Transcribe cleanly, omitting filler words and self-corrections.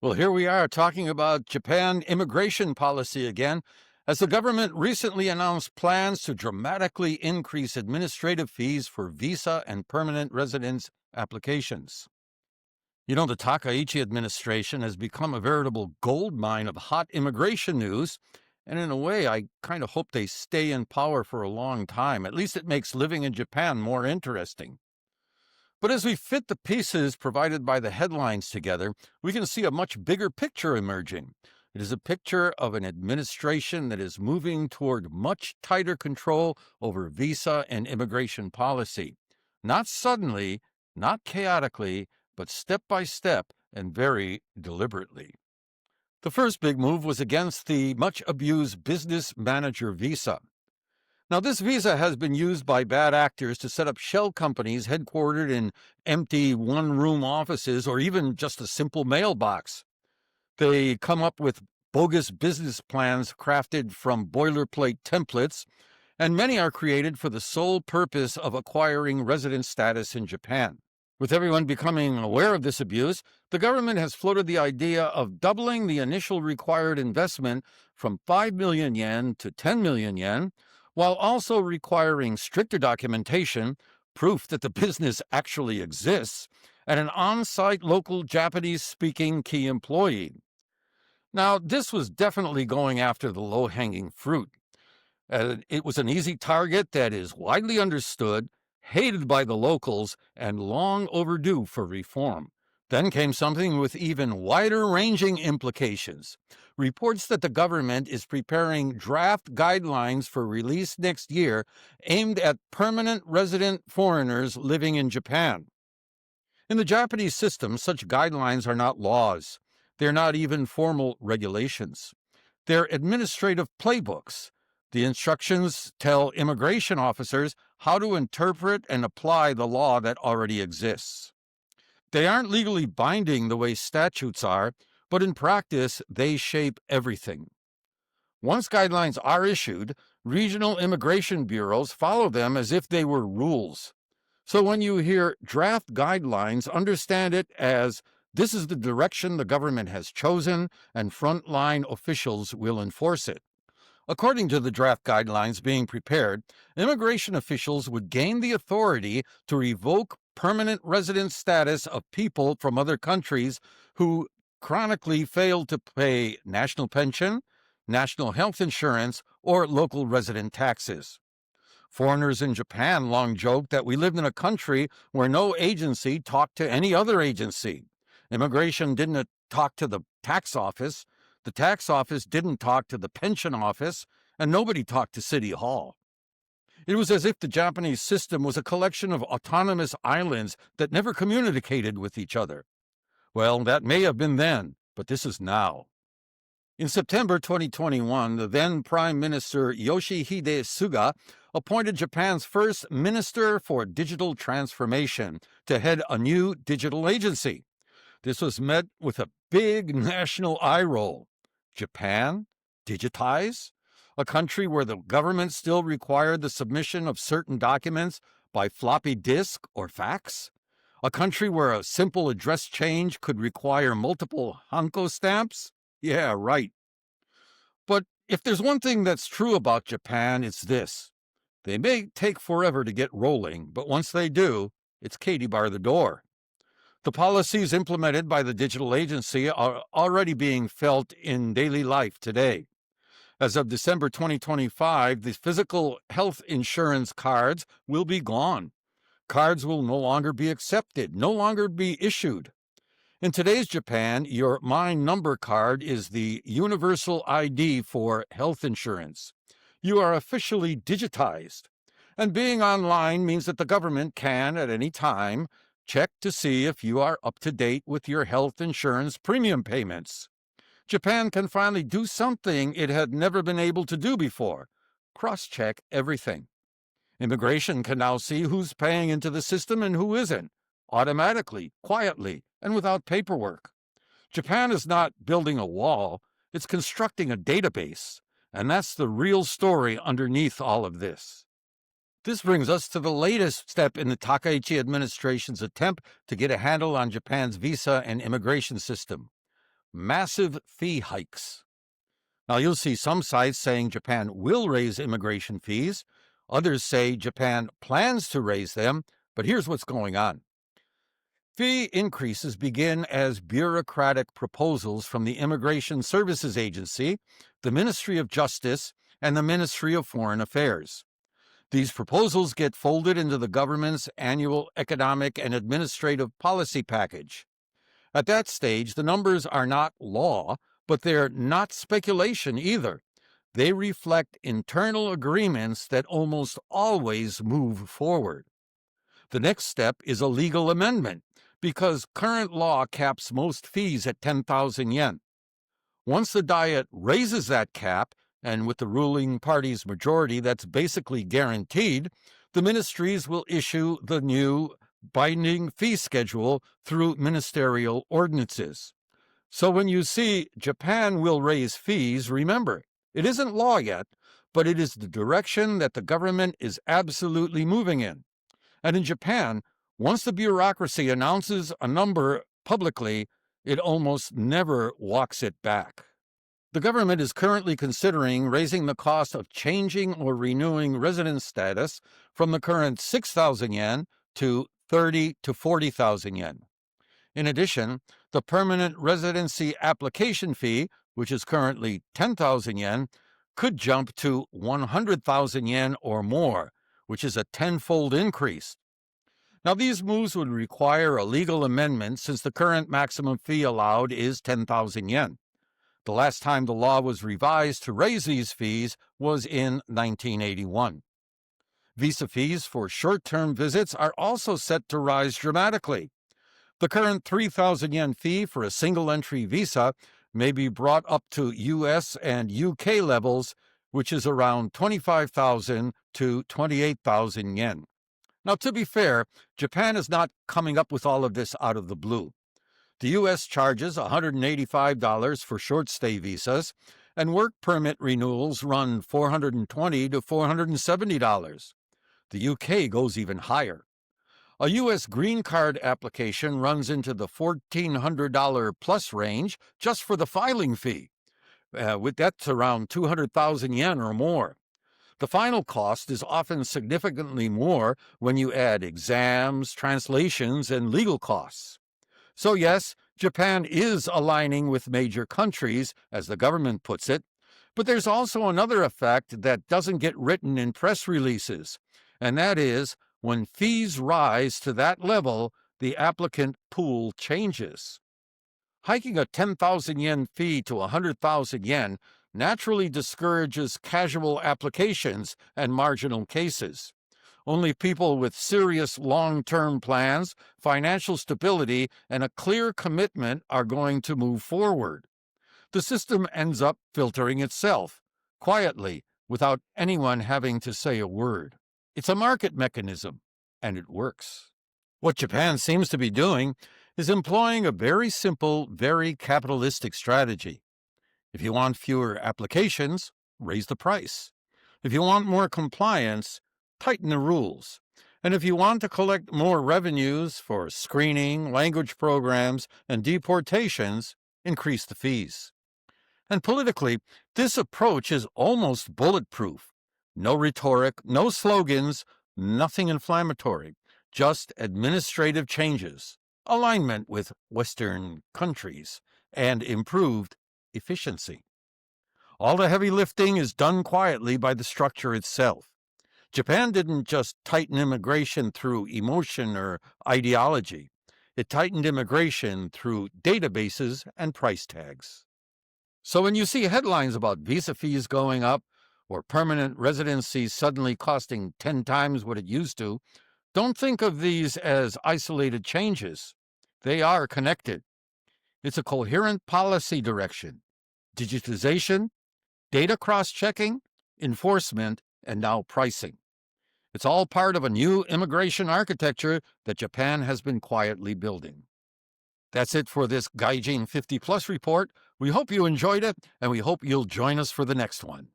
Well, here we are talking about Japan immigration policy again, as the government recently announced plans to dramatically increase administrative fees for visa and permanent residence applications. The Takaichi administration has become a veritable gold mine of hot immigration news, and in a way, I kind of hope they stay in power for a long time. At least it makes living in Japan more interesting. But as we fit the pieces provided by the headlines together, we can see a much bigger picture emerging. It is a picture of an administration that is moving toward much tighter control over visa and immigration policy. Not suddenly, not chaotically, but step by step and very deliberately. The first big move was against the much abused business manager visa. Now, this visa has been used by bad actors to set up shell companies headquartered in empty one-room offices or even just a simple mailbox. They come up with bogus business plans crafted from boilerplate templates, and many are created for the sole purpose of acquiring resident status in Japan. With everyone becoming aware of this abuse, the government has floated the idea of doubling the initial required investment from 5 million yen to 10 million yen, while also requiring stricter documentation, proof that the business actually exists, and an on-site local Japanese-speaking key employee. Now, this was definitely going after the low-hanging fruit. It was an easy target that is widely understood, hated by the locals, and long overdue for reform. Then came something with even wider-ranging implications. Reports that the government is preparing draft guidelines for release next year aimed at permanent resident foreigners living in Japan. In the Japanese system, such guidelines are not laws. They're not even formal regulations. They're administrative playbooks. The instructions tell immigration officers how to interpret and apply the law that already exists. They aren't legally binding the way statutes are, but in practice, they shape everything. Once guidelines are issued, regional immigration bureaus follow them as if they were rules. So when you hear draft guidelines, understand it as this is the direction the government has chosen, and frontline officials will enforce it. According to the draft guidelines being prepared, immigration officials would gain the authority to revoke permanent resident status of people from other countries who chronically fail to pay national pension, national health insurance, or local resident taxes. Foreigners in Japan long joked that we lived in a country where no agency talked to any other agency. Immigration didn't talk to the tax office didn't talk to the pension office, and nobody talked to City Hall. It was as if the Japanese system was a collection of autonomous islands that never communicated with each other. Well, that may have been then, but this is now. In September 2021, the then Prime Minister Yoshihide Suga appointed Japan's first Minister for Digital Transformation to head a new digital agency. This was met with a big national eye roll. Japan? Digitize? A country where the government still required the submission of certain documents by floppy disk or fax? A country where a simple address change could require multiple Hanko stamps? Yeah, right. But if there's one thing that's true about Japan, it's this. They may take forever to get rolling, but once they do, it's Katie bar the door. The policies implemented by the digital agency are already being felt in daily life today. As of December 2025, the physical health insurance cards will be gone. Cards will no longer be accepted, no longer be issued. In today's Japan, your My Number card is the universal ID for health insurance. You are officially digitized. And being online means that the government can, at any time, check to see if you are up to date with your health insurance premium payments. Japan can finally do something it had never been able to do before: cross-check everything. Immigration can now see who's paying into the system and who isn't, automatically, quietly, and without paperwork. Japan is not building a wall, it's constructing a database, and that's the real story underneath all of this. This brings us to the latest step in the Takaichi administration's attempt to get a handle on Japan's visa and immigration system: massive fee hikes. Now, you'll see some sites saying Japan will raise immigration fees. Others say Japan plans to raise them, but here's what's going on. Fee increases begin as bureaucratic proposals from the Immigration Services Agency, the Ministry of Justice, and the Ministry of Foreign Affairs. These proposals get folded into the government's annual economic and administrative policy package. At that stage, the numbers are not law, but they're not speculation either. They reflect internal agreements that almost always move forward. The next step is a legal amendment, because current law caps most fees at 10,000 yen. Once the Diet raises that cap, and with the ruling party's majority that's basically guaranteed, the ministries will issue the new binding fee schedule through ministerial ordinances. So when you see Japan will raise fees, remember, it isn't law yet, but it is the direction that the government is absolutely moving in. And in Japan, once the bureaucracy announces a number publicly, it almost never walks it back. The government is currently considering raising the cost of changing or renewing residence status from the current 6,000 yen to 30 to 40,000 yen. In addition, the permanent residency application fee, which is currently 10,000 yen, could jump to 100,000 yen or more, which is a tenfold increase. Now, these moves would require a legal amendment since the current maximum fee allowed is 10,000 yen. The last time the law was revised to raise these fees was in 1981. Visa fees for short-term visits are also set to rise dramatically. The current 3,000 yen fee for a single-entry visa may be brought up to US and UK levels, which is around 25,000 to 28,000 yen. Now, to be fair, Japan is not coming up with all of this out of the blue. The U.S. charges $185 for short-stay visas, and work permit renewals run $420 to $470. The U.K. goes even higher. A U.S. green card application runs into the $1,400 plus range just for the filing fee. That's around 200,000 yen or more. The final cost is often significantly more when you add exams, translations, and legal costs. So yes, Japan is aligning with major countries, as the government puts it, but there's also another effect that doesn't get written in press releases, and that is, when fees rise to that level, the applicant pool changes. Hiking a 10,000 yen fee to 100,000 yen naturally discourages casual applications and marginal cases. Only people with serious long-term plans, financial stability, and a clear commitment are going to move forward. The system ends up filtering itself, quietly, without anyone having to say a word. It's a market mechanism, and it works. What Japan seems to be doing is employing a very simple, very capitalistic strategy. If you want fewer applications, raise the price. If you want more compliance, tighten the rules. And if you want to collect more revenues for screening, language programs, and deportations, increase the fees. And politically, this approach is almost bulletproof. No rhetoric, no slogans, nothing inflammatory, just administrative changes, alignment with Western countries, and improved efficiency. All the heavy lifting is done quietly by the structure itself. Japan didn't just tighten immigration through emotion or ideology. It tightened immigration through databases and price tags. So when you see headlines about visa fees going up or permanent residency suddenly costing 10 times what it used to, don't think of these as isolated changes. They are connected. It's a coherent policy direction. Digitization, data cross-checking, enforcement, and now pricing. It's all part of a new immigration architecture that Japan has been quietly building. That's it for this Gaijin 50 Plus report. We hope you enjoyed it, and we hope you'll join us for the next one.